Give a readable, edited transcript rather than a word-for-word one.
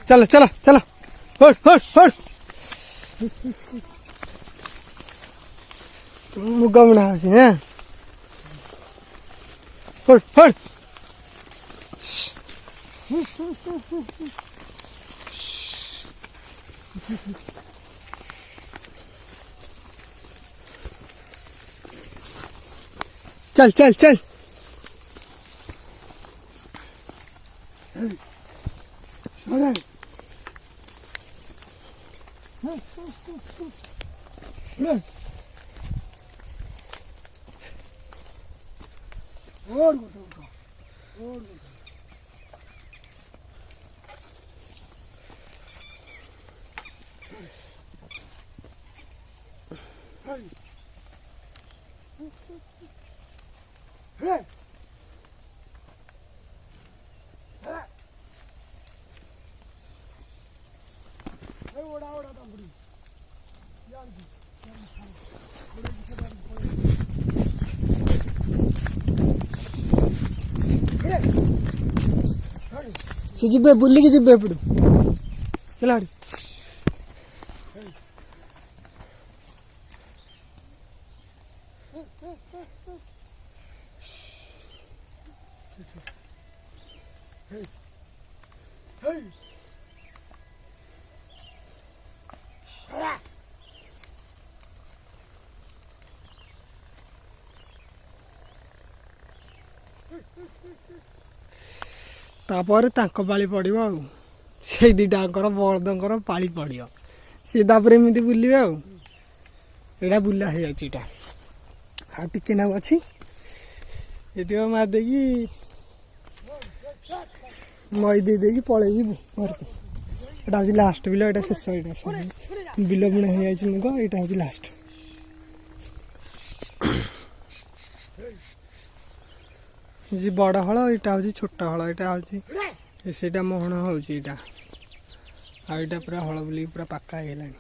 चलो चलो चलो हट हट हट मुगा बना है हट हट चल चल चल से जिबे बुल्ली की जिबे पड़ू चला तापर तांको पाली पड़ो आ से दिटाकर बलदर पाली पड़ो सी एमती बुलवे आड़ा बुला हो जाटा हाँ टिके ना अच्छी ये मारदे मई दे पलि घर को यहाँ हूँ लास्ट बिल यहाँ शेष यहाँ बिल बुणा हो जाए मुग यहाँ हूँ लास्ट जी बड़ हल यहाँ हूँ छोट हल यहाँ हूँ से मोहन हूँ यहाँ पूरा हल बुल पूरा पक्का हो गलानी।